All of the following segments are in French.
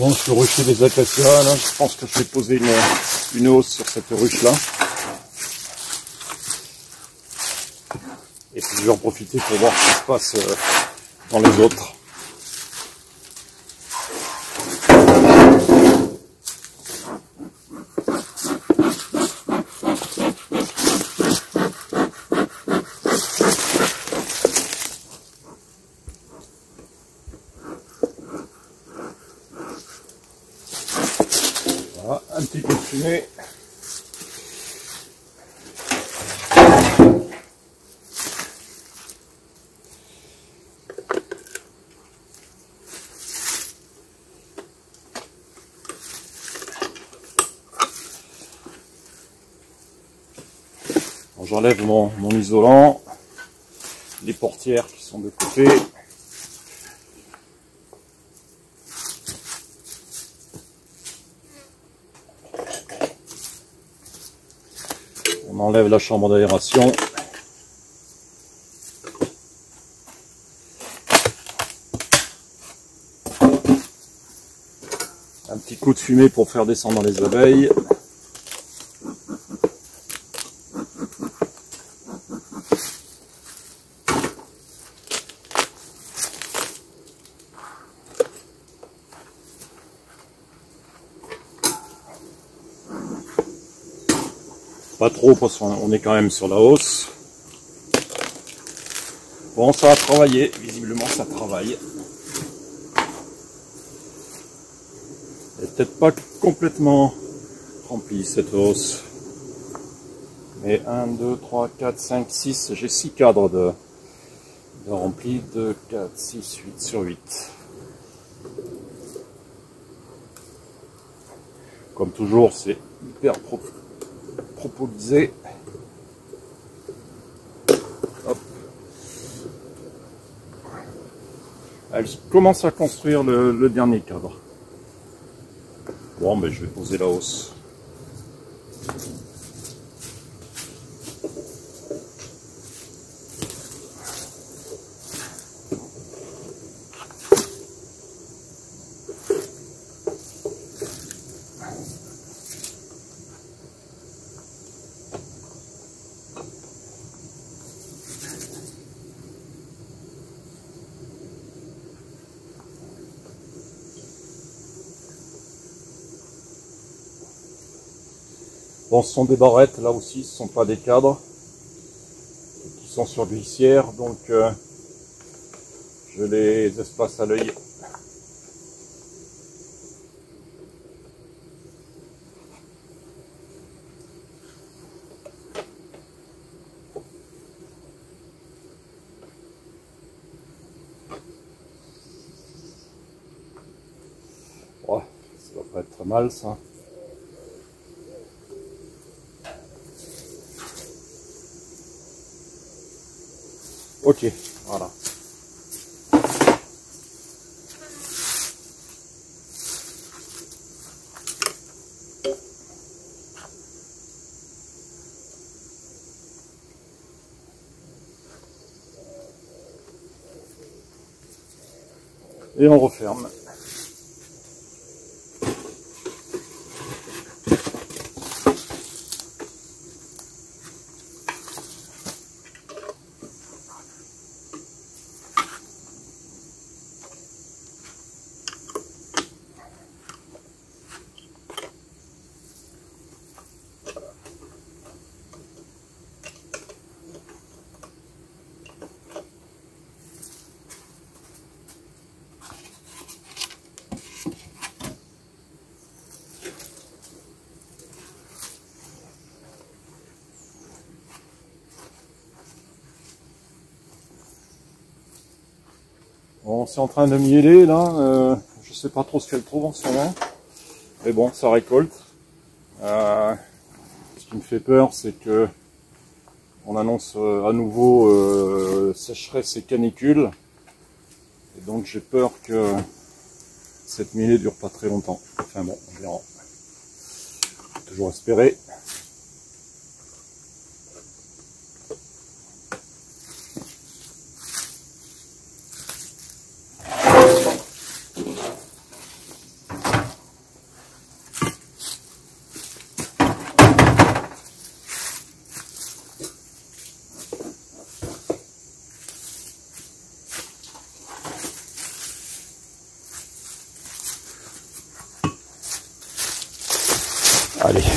Bon, je suis rucher des acacias, là, je pense que je vais poser une hausse sur cette ruche là. Et puis je vais en profiter pour voir ce qui se passe dans les autres. Voilà, un petit peu de fumée. J'enlève mon isolant, les portières qui sont de côté. On enlève la chambre d'aération. Un petit coup de fumée pour faire descendre les abeilles. Pas trop parce qu'on est quand même sur la hausse. Bon, ça a travaillé, visiblement ça travaille. Elle n'est peut-être pas complètement remplie cette hausse. Mais 1, 2, 3, 4, 5, 6, j'ai 6 cadres de remplis. 2, 4, 6, 8 sur 8. Comme toujours, c'est hyper propolisé. Hop. Elle commence à construire le dernier cadre. Bon, mais je vais poser la hausse. Bon, ce sont des barrettes, là aussi, ce ne sont pas des cadres, qui sont sur glissière, donc je les espace à l'œil. Ouais, ça va pas être très mal, ça. Ok, voilà. Et on referme. Bon, c'est en train de mieler là, je sais pas trop ce qu'elle trouve en ce moment, mais bon, ça récolte. Ce qui me fait peur, c'est que on annonce à nouveau sécheresse et canicule, et donc j'ai peur que cette mielée dure pas très longtemps. Enfin bon, on verra. Faut toujours espérer.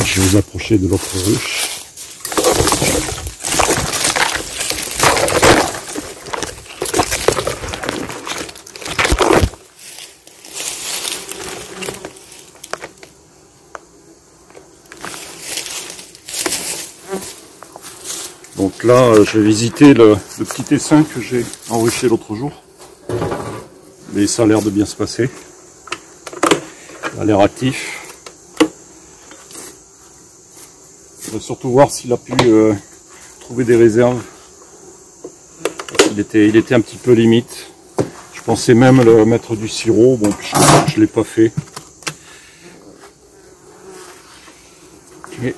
Je vais vous approcher de l'autre ruche. Donc là, je vais visiter le petit essaim que j'ai enruché l'autre jour. Mais ça a l'air de bien se passer. Il a l'air actif. Je vais surtout voir s'il a pu trouver des réserves. Il était un petit peu limite. Je pensais même le mettre du sirop. Bon, je ne l'ai pas fait. Okay.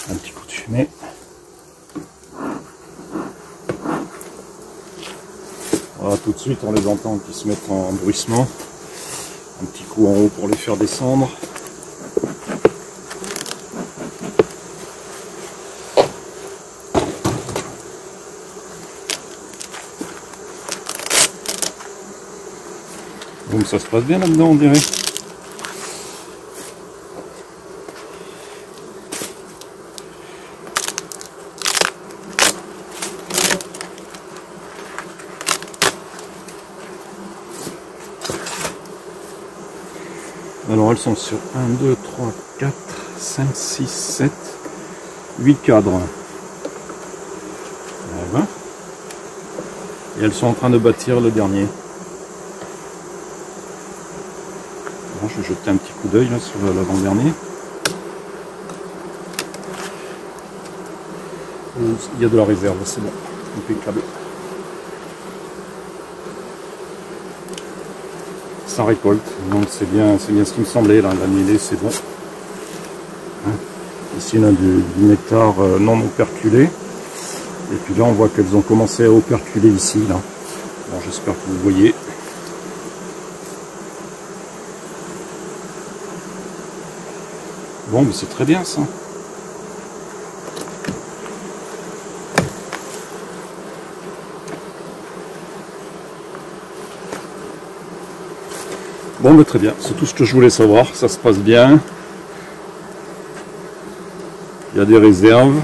Un petit coup de fumée. Voilà, tout de suite on les entend qui se mettent en bruissement. Un petit coup en haut pour les faire descendre. Donc ça se passe bien là-dedans, on dirait. Alors elles sont sur 1, 2, 3, 4, 5, 6, 7, 8 cadres. Voilà. Et elles sont en train de bâtir le dernier. Bon, je vais jeter un petit coup d'œil sur l'avant-dernier. Il y a de la réserve, c'est bon, impeccable. Ça récolte, donc c'est bien ce qui me semblait, là, la mêlée c'est bon. Ici on a du nectar non operculé, et puis là on voit qu'elles ont commencé à operculer ici, là. Bon, j'espère que vous voyez. Bon, mais c'est très bien ça. Bon, mais très bien, c'est tout ce que je voulais savoir, ça se passe bien. Il y a des réserves.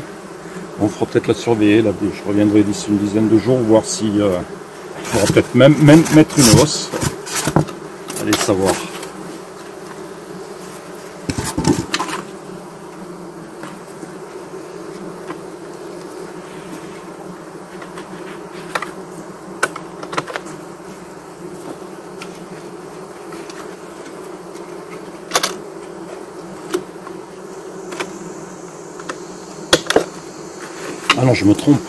On fera peut-être la surveiller, là, je reviendrai d'ici une dizaine de jours, voir si on pourra peut-être même mettre une hausse. Allez savoir. Ah non, je me trompe.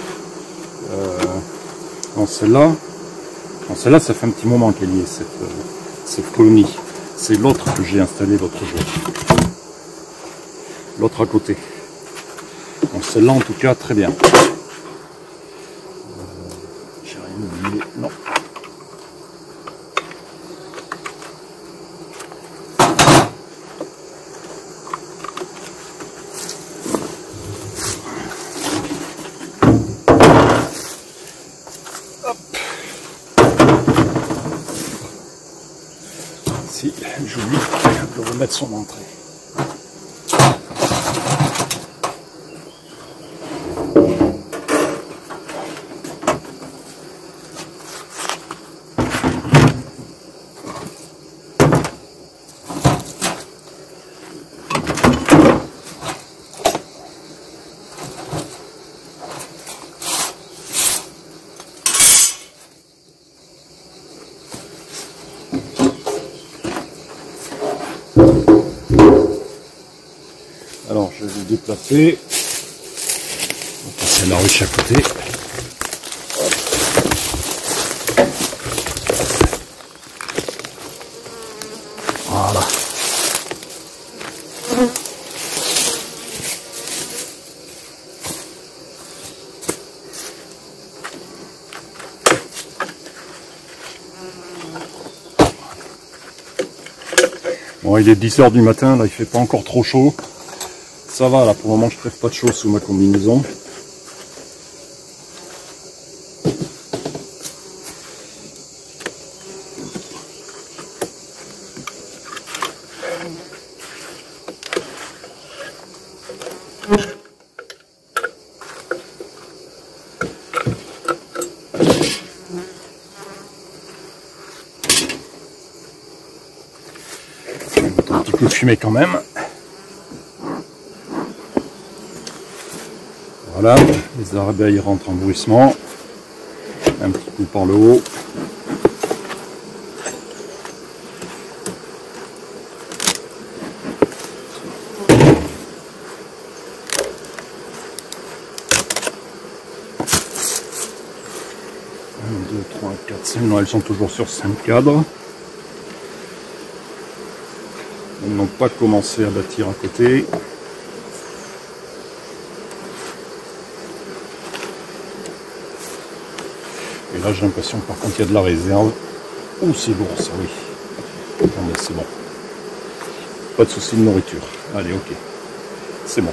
Non, celle-là, ça fait un petit moment qu'elle y est, cette colonie. C'est l'autre que j'ai installé l'autre jour. L'autre à côté. Donc celle-là, en tout cas, très bien. J'ai rien oublié. Non. Si j'oublie de remettre son entrée. Alors je vais le déplacer. On va passer à la ruche à côté. Voilà. Bon, Bon, il est 10 h du matin, là il fait pas encore trop chaud. Ça va, là pour le moment je crève pas de chaud sous ma combinaison. Un petit peu de fumée quand même. Voilà, les abeilles rentrent en bruissement. Un petit coup par le haut. Un, 2, 3, 4, 5. Non, elles sont toujours sur 5 cadres. Elles n'ont pas commencé à bâtir à côté. Et là j'ai l'impression que par contre il y a de la réserve. Ouh, c'est lourd ça, oui. Attendez, c'est bon. Pas de souci de nourriture. Allez, ok. C'est bon.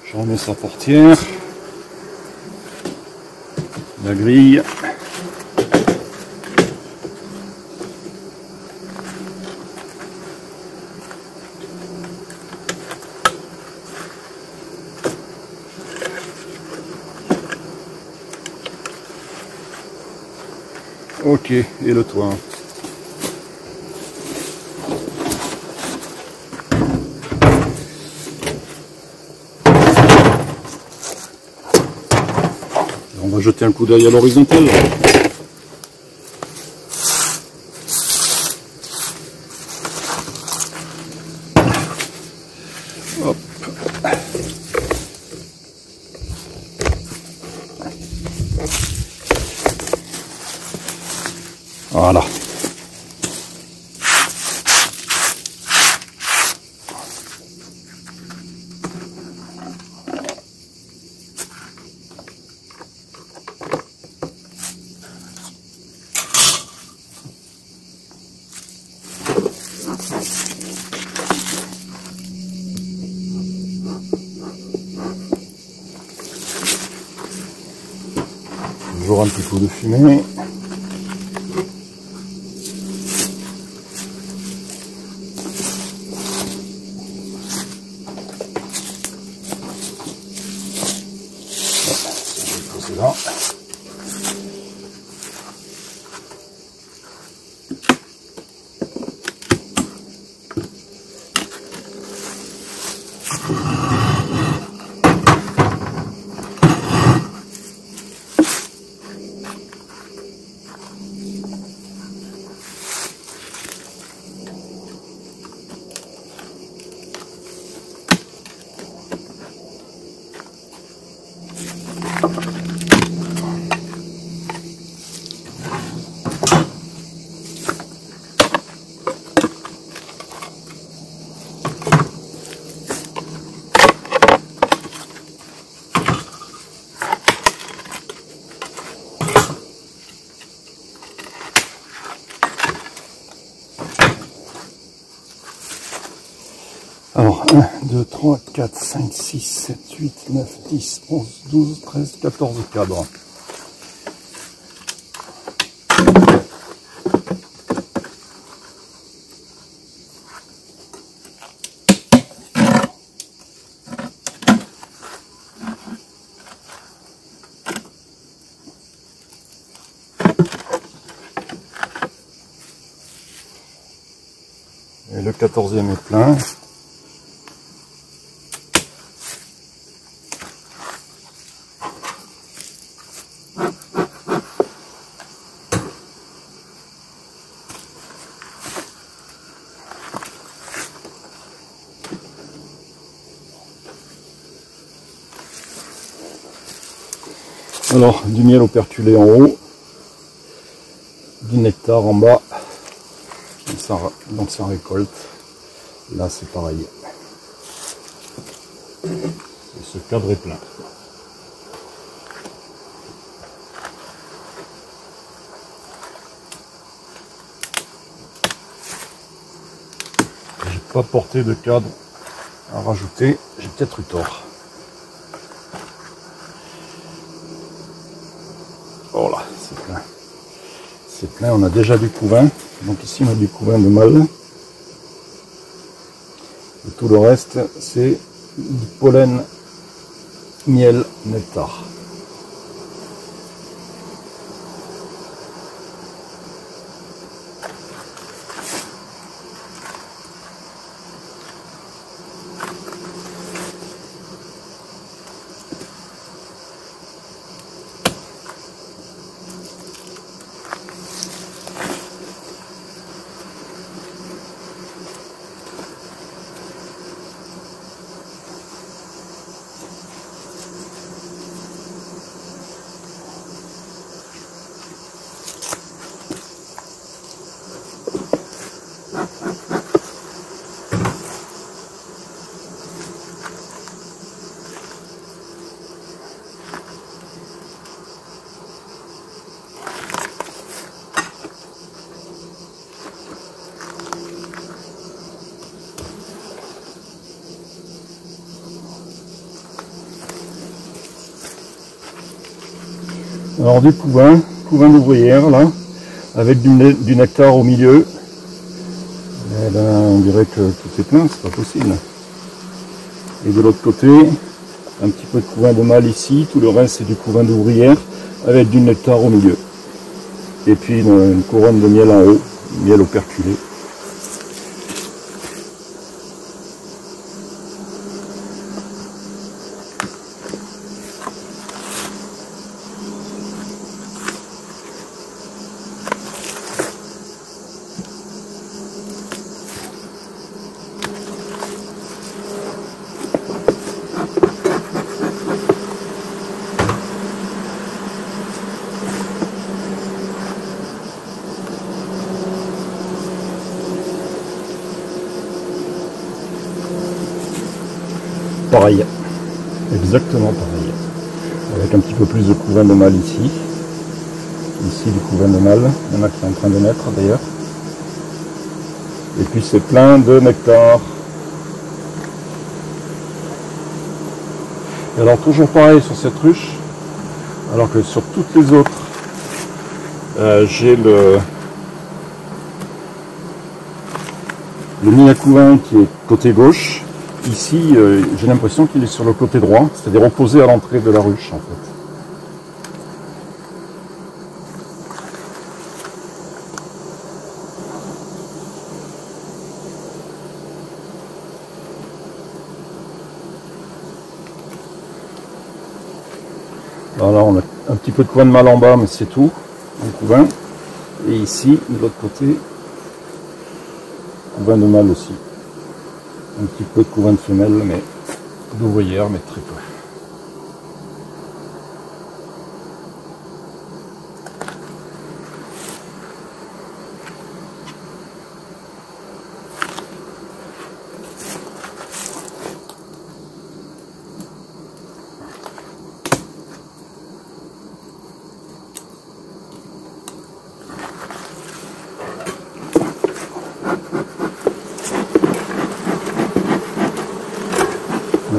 Je remets sa portière, la grille. Ok, et le toit. On va jeter un coup d'œil à l'horizontale. Hop. Voilà. Toujours un petit coup de fumée. Là. Alors, 1, 2, 3, 4, 5, 6, 7, 8, 9, 10, 11, 12, 13, 14 cadres. Et le 14e est plein. Alors, du miel operculé en haut, du nectar en bas, donc ça récolte. Là, c'est pareil. Et ce cadre est plein. J'ai pas porté de cadre à rajouter, j'ai peut-être eu tort. Voilà, c'est plein. C'est plein, on a déjà du couvain. Donc ici on a du couvain de mâle. Et tout le reste, c'est du pollen, miel, nectar. Alors du couvain d'ouvrière là, avec du nectar au milieu. Et ben, on dirait que tout est plein, c'est pas possible. Et de l'autre côté, un petit peu de couvain de mâle ici, tout le reste c'est du couvain d'ouvrière avec du nectar au milieu. Et puis une couronne de miel en haut, miel operculé. Pareil, exactement pareil, avec un petit peu plus de couvain de mâle ici, du couvain de mâle, il y en a qui sont en train de naître d'ailleurs, et puis c'est plein de nectar. Et alors toujours pareil sur cette ruche, alors que sur toutes les autres, j'ai le nid à couvain qui est côté gauche. Ici, j'ai l'impression qu'il est sur le côté droit, c'est-à-dire opposé à l'entrée de la ruche en fait. Alors on a un petit peu de couvain de mâle en bas, mais c'est tout, un couvain. Et ici, de l'autre côté, couvain de mâle aussi. Un petit peu de couvain de femelle, mais d'ouvrière, mais très peu.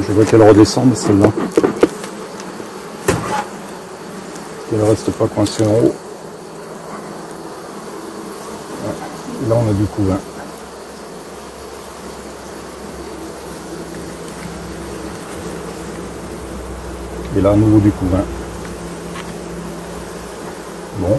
Je vois qu'elle redescend celle-là. Qu'elle reste pas coincée en haut. Là on a du couvain. Et là à nouveau du couvain. Bon.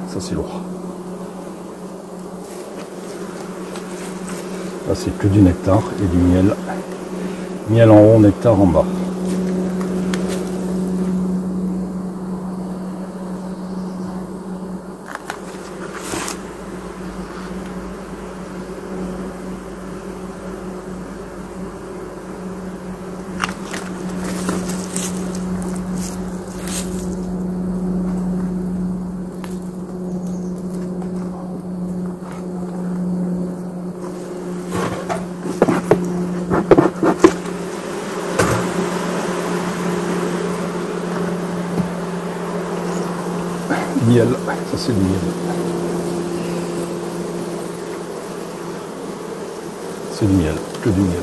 Ça c'est lourd. Là c'est que du nectar et du miel. Miel en haut, nectar en bas. Miel, ça c'est du miel. C'est du miel, que du miel.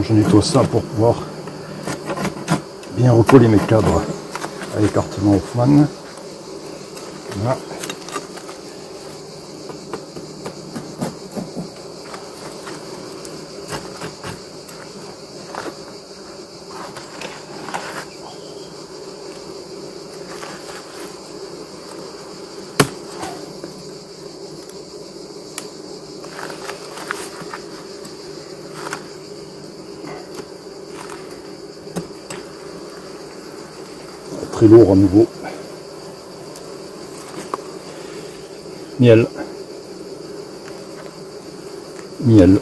Je nettoie ça pour pouvoir bien recoller mes cadres à l'écartement Hoffman. Voilà. Très lourd à nouveau. Miel. Miel.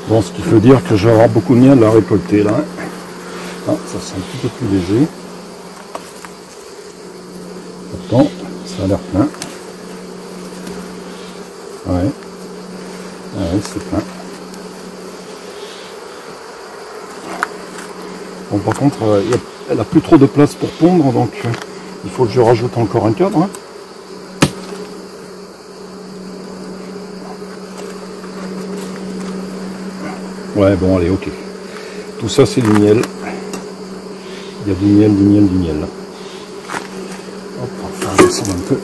Bon, ce qui veut dire que je vais avoir beaucoup de miel à récolter là. Ah, ça c'est un petit peu plus léger. Pourtant, ça a l'air plein. Ouais. Ouais, c'est plein. Bon, par contre, elle a plus trop de place pour pondre, donc il faut que je rajoute encore un cadre. Hein. Ouais, bon, allez, ok. Tout ça, c'est du miel. Il y a du miel, du miel, du miel. Hop, on va descendre un peu.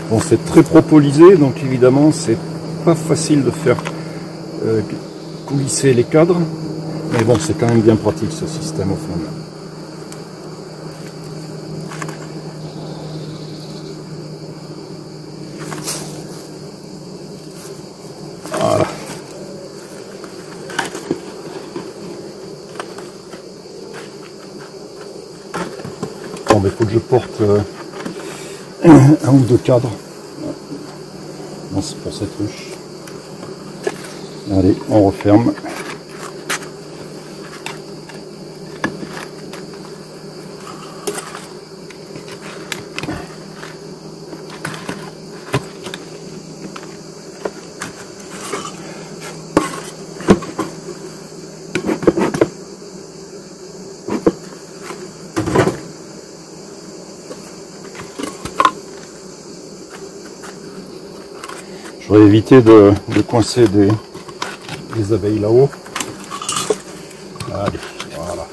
Bon, c'est très propolisé, donc évidemment c'est pas facile de faire coulisser les cadres, mais bon, c'est quand même bien pratique ce système au fond. Voilà. Bon, mais il faut que je porte un ou deux cadres. Non, c'est pour cette ruche. Allez, on referme. Je vais éviter de coincer des abeilles là-haut. Allez, voilà.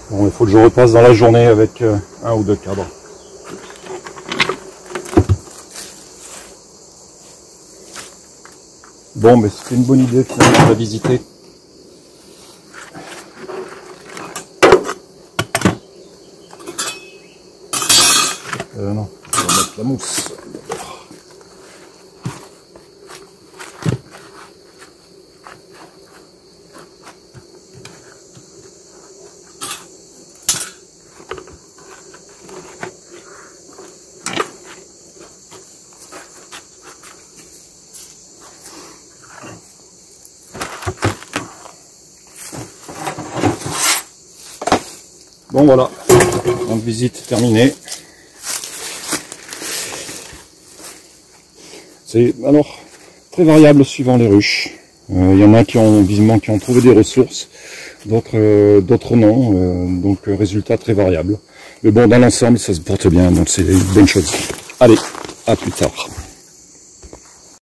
Bon, il faut que je repasse dans la journée avec un ou deux cadres. Bon, mais c'était une bonne idée finalement de la visiter. Non, on va mettre la mousse. Bon voilà, donc visite terminée. C'est alors très variable suivant les ruches. Il y en a qui ont visiblement trouvé des ressources, d'autres non. Donc résultat très variable. Mais bon, dans l'ensemble, ça se porte bien, donc c'est une bonne chose. Allez, à plus tard.